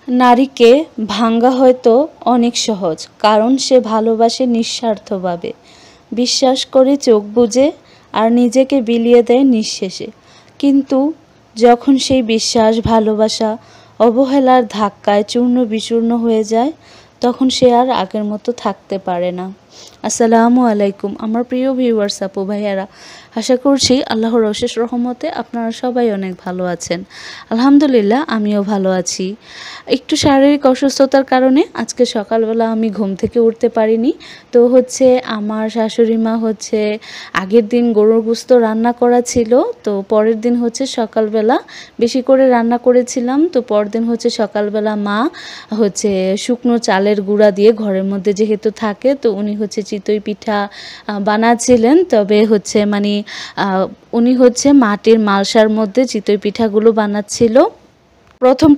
নারীকে ভাঙা হয়তো অনেক সহজ, কারণ সে ভালোবাসে নিঃস্বার্থভাবে, বিশ্বাস করে চোখ বুজে, আর নিজেকে বিলিয়ে দেয় নিঃশেষে। কিন্তু যখন সেই বিশ্বাস, ভালোবাসা অবহেলার ধাক্কায় চূর্ণ বিচূর্ণ হয়ে যায়, তখন সে আর আগের মতো থাকতে পারে না। আসসালামু আলাইকুম আমার প্রিয় ভিউয়ার্স, আপু ভাইয়ারা, আশা করছি আল্লাহর অশেষ রহমতে আপনারা সবাই অনেক ভালো আছেন। আলহামদুলিল্লাহ, আমিও ভালো আছি। একটু শারীরিক অসুস্থতার কারণে আজকে সকালবেলা আমি ঘুম থেকে উঠতে পারিনি। তো আমার শাশুড়ি মা আগের দিন গরুর গোশত রান্না করা ছিল, তো পরের দিন সকালবেলা বেশি করে রান্না করেছিলাম। তো পরদিন সকালবেলা মা শুকনো চালের গুঁড়া দিয়ে ঘরের মধ্যে যেহেতু থাকে, তো উনি চিতই পিঠা বানাচ্ছিলেন। তবে উনি মাটির মালসার মধ্যে চিতই পিঠাগুলো বানাচ্ছিল।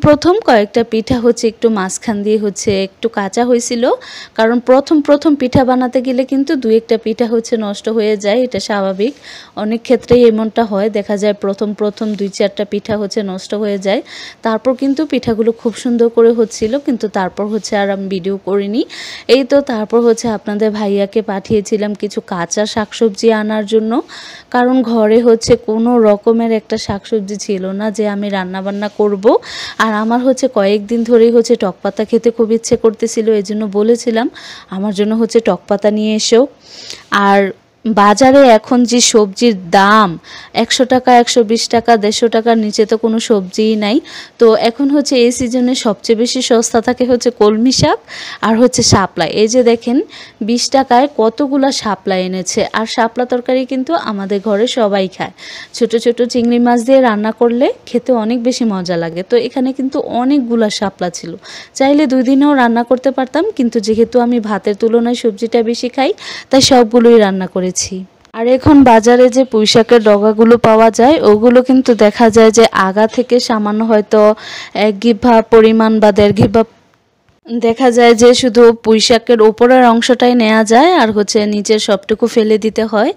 প্রথম কয়েকটা পিঠা একটু মাঝখান দিয়ে একটু কাঁচা হয়েছিল, কারণ প্রথম পিঠা বানাতে গেলে কিন্তু দুই একটা পিঠা নষ্ট হয়ে যায়, এটা স্বাভাবিক। অনেক ক্ষেত্রেই এমনটা হয়, দেখা যায় প্রথম দুই চারটা পিঠা নষ্ট হয়ে যায়। তারপর কিন্তু পিঠাগুলো খুব সুন্দর করে হচ্ছিল, কিন্তু তারপর আর আমি ভিডিও করিনি। এই তো তারপর আপনাদের ভাইয়াকে পাঠিয়েছিলাম কিছু কাঁচা শাকসবজি আনার জন্য, কারণ ঘরে কোনো রকমের একটা শাকসবজি ছিল না যে আমি রান্না বান্না করব। আর আমার কয়েকদিন ধরেই টক পাতা খেতে খুব ইচ্ছে করতেছিল, এই জন্য বলেছিলাম আমার জন্য টক পাতা নিয়ে এসো। আর বাজারে এখন যে সবজির দাম 100 টাকা, 120 টাকা, 150 টাকার নিচে তো কোনো সবজিই নাই। তো এখন এই সিজনে সবচেয়ে বেশি সস্তা থাকে কলমি শাক আর শাপলা। এই যে দেখেন 20 টাকায় কতগুলা শাপলা এনেছে। আর শাপলা তরকারি কিন্তু আমাদের ঘরে সবাই খায়। ছোট ছোট চিংড়ি মাছ দিয়ে রান্না করলে খেতে অনেক বেশি মজা লাগে। তো এখানে কিন্তু অনেকগুলা শাপলা ছিল, চাইলে 2 দিনেও রান্না করতে পারতাম, কিন্তু যেহেতু আমি ভাতের তুলনায় সবজিটা বেশি খাই, তাই সবগুলোই রান্না করেছি। আর এখন বাজারে যে পুঁইশাকের ডগাগুলো পাওয়া যায়, ওগুলো কিন্তু দেখা যায় যে আগা থেকে সামান্য হয়তো 1 গিভা পরিমাণ বা 1.5 গিভা দেখা যায় যে শুধু পুঁইশাকের উপরের অংশটাই নেওয়া যায়, আর নিচের সবটুকু ফেলে দিতে হয়।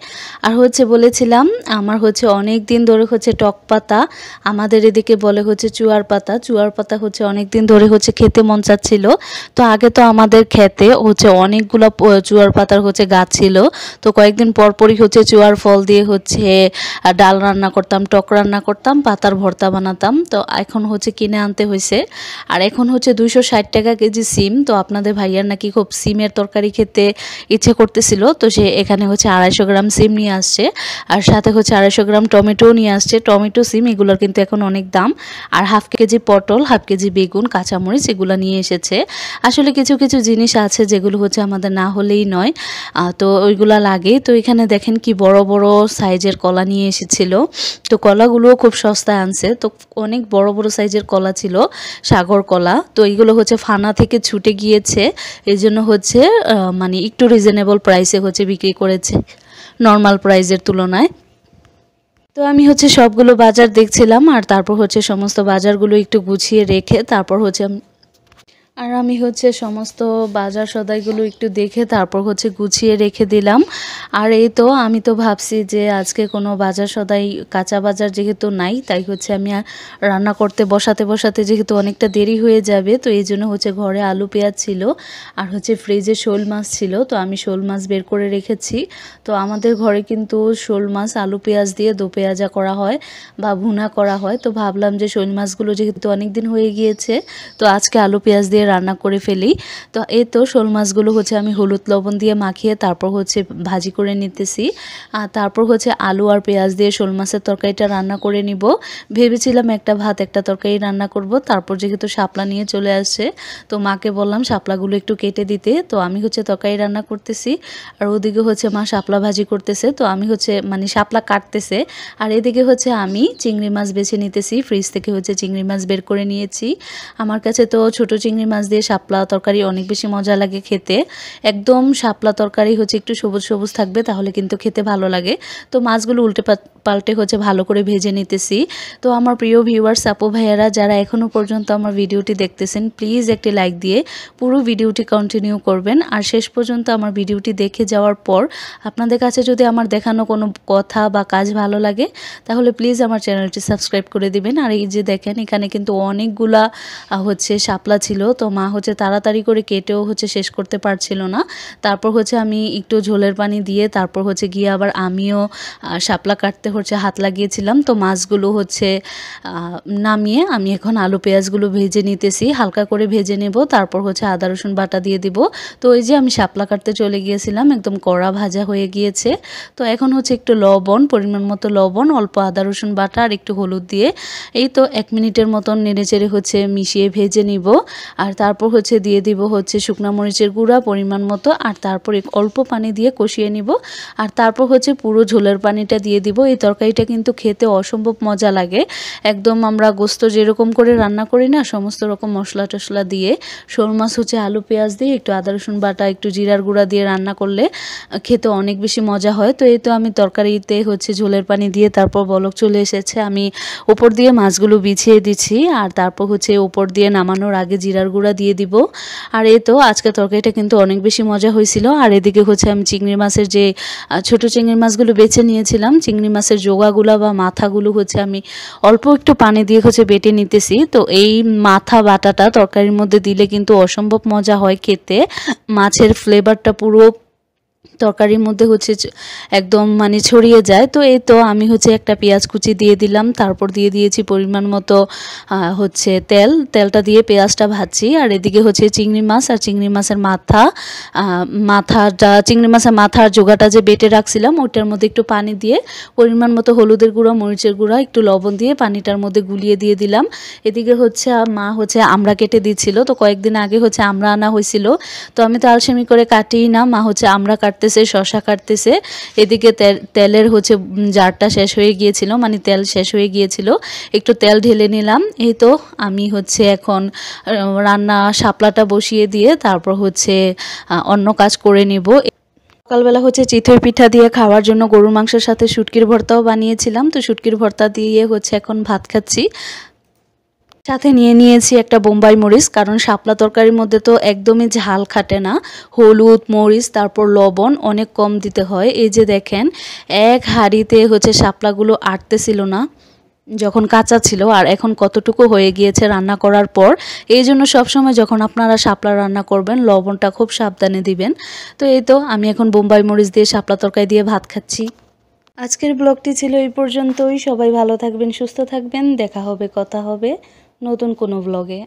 আর বলেছিলাম আমার অনেক দিন ধরে টক পাতা, আমাদের এদিকে বলে চুয়ার পাতা অনেক দিন ধরে খেতে মন চাচ্ছিল। তো আগে তো আমাদের খেতে অনেকগুলো চুয়ার পাতার গাছ ছিল, তো কয়েকদিন পরপরই চুয়ার ফল দিয়ে ডাল রান্না করতাম, টক রান্না করতাম, পাতার ভর্তা বানাতাম। তো এখন কিনে আনতে হয়েছে। আর এখন 260 টাকা কেজি সিম। তো আপনাদের ভাইয়ার নাকি খুব সিমের তরকারি খেতে ইচ্ছে করতেছিল, তো সে এখানে 250 গ্রাম সিম নিয়ে আসছে, আর সাথে 250 গ্রাম টমেটো নিয়ে আসছে। টমেটো, সিম এগুলোর কিন্তু এখন অনেক দাম। আর হাফ কেজি পটল, হাফ কেজি বেগুন, কাঁচামরিচ এগুলো নিয়ে এসেছে। আসলে কিছু কিছু জিনিস আছে যেগুলো আমাদের না হলেই নয়, তো ওইগুলা লাগে। তো এখানে দেখেন কি বড় বড় সাইজের কলা নিয়ে এসেছিল। তো কলাগুলোও খুব সস্তায় আনছে, তো অনেক বড় বড় সাইজের কলা ছিল, সাগর কলা। তো এইগুলো ফানা থেকে ছুটে গিয়েছে, এই জন্য একটু রিজনেবল প্রাইসে বিক্রি করেছে নর্মাল প্রাইসের তুলনায়। তো আমি সবগুলো বাজার দেখছিলাম, আর তারপর সমস্ত বাজারগুলো একটু গুছিয়ে রেখে তারপর আমি সমস্ত বাজার সদাইগুলো একটু দেখে তারপর গুছিয়ে রেখে দিলাম। আর এই তো আমি তো ভাবছি যে আজকে কোনো বাজার সদাই, কাঁচা বাজার যেহেতু নাই, তাই আমি রান্না করতে বসাতে যেহেতু অনেকটা দেরি হয়ে যাবে, তো এই জন্য ঘরে আলু পেঁয়াজ ছিল, আর ফ্রিজে শোল মাছ ছিল। তো আমি শোল মাছ বের করে রেখেছি। তো আমাদের ঘরে কিন্তু শোল মাছ আলু পেঁয়াজ দিয়ে দো পেঁয়াজা করা হয় বা ভুনা করা হয়। তো ভাবলাম যে শোল মাছগুলো যেহেতু অনেক দিন হয়ে গিয়েছে, তো আজকে আলু পেঁয়াজ দিয়ে রান্না করে ফেলি। তো এই তো শোল মাছগুলো আমি হলুদ লবণ দিয়ে মাখিয়ে তারপর ভাজি করে নিতেছি। আর তারপর আলু আর পেঁয়াজ দিয়ে শোল মাছের তরকারিটা রান্না করে নিব। ভেবেছিলাম একটা ভাত একটা তরকারি রান্না করব, তারপর যেহেতু শাপলা নিয়ে চলে আসছে, তো মাকে বললাম শাপলাগুলো একটু কেটে দিতে। তো আমি তরকারি রান্না করতেছি, আর ওদিকে মা শাপলা ভাজি করতেছে। তো আমি শাপলা কাটতেছে, আর এদিকে আমি চিংড়ি মাছ বেছে নিতেছি। ফ্রিজ থেকে চিংড়ি মাছ বের করে নিয়েছি। আমার কাছে তো ছোট চিংড়ি মাছ দিয়ে শাপলা তরকারি অনেক বেশি মজা লাগে খেতে। একদম শাপলা তরকারি হচ্ছে একটু সবুজ সবুজ থাকবে, তাহলে কিন্তু খেতে ভালো লাগে। তো মাছগুলো উল্টে পাল্টে হচ্ছে ভালো করে ভেজে নিতেছি। তো আমার প্রিয় ভিউয়ার্স আপু ভাইয়ারা যারা এখনও পর্যন্ত আমার ভিডিওটি দেখতেছেন, প্লিজ একটি লাইক দিয়ে পুরো ভিডিওটি কন্টিনিউ করবেন। আর শেষ পর্যন্ত আমার ভিডিওটি দেখে যাওয়ার পর আপনাদের কাছে যদি আমার দেখানো কোনো কথা বা কাজ ভালো লাগে, তাহলে প্লিজ আমার চ্যানেলটি সাবস্ক্রাইব করে দিবেন। আর এই যে দেখেন এখানে কিন্তু অনেকগুলা হচ্ছে শাপলা ছিল, তো মা হচ্ছে তাড়াতাড়ি করে কেটেও হচ্ছে শেষ করতে পারছিল না। তারপর হচ্ছে আমি একটু ঝোলের পানি দিয়ে তারপর হচ্ছে গিয়ে আবার আমিও শাপলা কাটতে হচ্ছে হাত লাগিয়েছিলাম। তো মাছগুলো হচ্ছে নামিয়ে আমি এখন আলু পেঁয়াজগুলো ভেজে নিতেছি, হালকা করে ভেজে নেব। তারপর হচ্ছে আদা রসুন বাটা দিয়ে দিব। তো এই যে আমি শাপলা কাটতে চলে গিয়েছিলাম, একদম কড়া ভাজা হয়ে গিয়েছে। তো এখন হচ্ছে একটু লবণ, পরিমাণ মতো লবণ, অল্প আদা রসুন বাটা আর একটু হলুদ দিয়ে এই তো 1 মিনিটের মতন নেড়েচেড়ে হচ্ছে মিশিয়ে ভেজে নিব। আর তারপর হচ্ছে দিয়ে দিব হচ্ছে শুকনো মরিচের গুঁড়া পরিমাণ মতো, আর তারপর অল্প পানি দিয়ে কষিয়ে নিব। আর তারপর হচ্ছে পুরো ঝোলের পানিটা দিয়ে দিব। এই তরকারিটা কিন্তু খেতে অসম্ভব মজা লাগে। একদম আমরা গোস্ত যেরকম করে রান্না করি না, সমস্ত রকম মশলা টশলা দিয়ে, শোল মাছ হচ্ছে আলু পেঁয়াজ দিয়ে একটু আদা রসুন বাটা একটু জিরার গুঁড়া দিয়ে রান্না করলে খেতে অনেক বেশি মজা হয়। তো এই তো আমি তরকারিতে হচ্ছে ঝোলের পানি দিয়ে তারপর বলক চলে এসেছে, আমি উপর দিয়ে মাছগুলো বিছিয়ে দিচ্ছি। আর তারপর হচ্ছে উপর দিয়ে নামানোর আগে জিরার গুঁড়া দিয়ে দিব। আর এই তো আজকে তরকারিটা কিন্তু অনেক বেশি মজা হয়েছিল। আর এদিকে হচ্ছে আমি চিংড়ি মাছের যে ছোট চিংড়ি মাছগুলো বেছে নিয়েছিলাম, চিংড়ি মাছের যোগাগুলো বা মাথাগুলো হচ্ছে আমি অল্প একটু পানি দিয়ে হচ্ছে বেটে নিতেছি। তো এই মাথা বাটাটা তরকারির মধ্যে দিলে কিন্তু অসম্ভব মজা হয় খেতে। মাছের ফ্লেভারটা পুরো তরকারির মধ্যে হচ্ছে একদম মানে ছড়িয়ে যায়। তো এই তো আমি হচ্ছে একটা পেঁয়াজ কুচি দিয়ে দিলাম, তারপর দিয়ে দিয়েছি পরিমাণ মতো হচ্ছে তেলটা দিয়ে পেঁয়াজটা ভাজছি। আর এদিকে হচ্ছে চিংড়ি মাছ আর চিংড়ি মাছের মাথাটা চিংড়ি মাছের মাথার জোগাটা যে বেটে রাখছিলাম ওইটার মধ্যে একটু পানি দিয়ে পরিমাণ মতো হলুদের গুঁড়া মরিচের গুঁড়া একটু লবণ দিয়ে পানিটার মধ্যে গুলিয়ে দিয়ে দিলাম। এদিকে হচ্ছে মা হচ্ছে আমড়া কেটে দিচ্ছিল। তো কয়েকদিন আগে হচ্ছে আমড়া আনা হয়েছিল, তো আমি তো আলসেমি করে কাটিই না, মা হচ্ছে আমড়া কাটতেছে, শশা কাটতেছে। এদিকে তেলের হচ্ছে জারটা শেষ হয়ে গিয়েছিল, মানে তেল শেষ হয়ে গিয়েছিল, একটু তেল ঢেলে নিলাম। এই তো আমি হচ্ছে এখন রান্না শাপলাটা বসিয়ে দিয়ে তারপর হচ্ছে অন্য কাজ করে নিব। সকালবেলা হচ্ছে চিতই পিঠা দিয়ে খাওয়ার জন্য গরুর মাংসের সাথে শুটকির ভর্তাও বানিয়েছিলাম। তো শুটকির ভর্তা দিয়ে হচ্ছে এখন ভাত খাচ্ছি। সাথে নিয়ে নিয়েছি একটা বোম্বাই মরিচ, কারণ শাপলা তরকারির মধ্যে তো একদমই ঝাল খাটে না। হলুদ মরিচ তারপর লবণ অনেক কম দিতে হয়। এই যে দেখেন এক হাঁড়িতে হচ্ছে শাপলাগুলো আটতেছিল না যখন কাঁচা ছিল, আর এখন কতটুকু হয়ে গিয়েছে রান্না করার পর। এই জন্য সবসময় যখন আপনারা শাপলা রান্না করবেন লবণটা খুব সাবধানে দিবেন। তো এই তো আমি এখন বোম্বাই মরিচ দিয়ে শাপলা তরকারি দিয়ে ভাত খাচ্ছি। আজকের ব্লগটি ছিল এই পর্যন্তই। সবাই ভালো থাকবেন, সুস্থ থাকবেন। দেখা হবে, কথা হবে নতুন কোনো ব্লগে।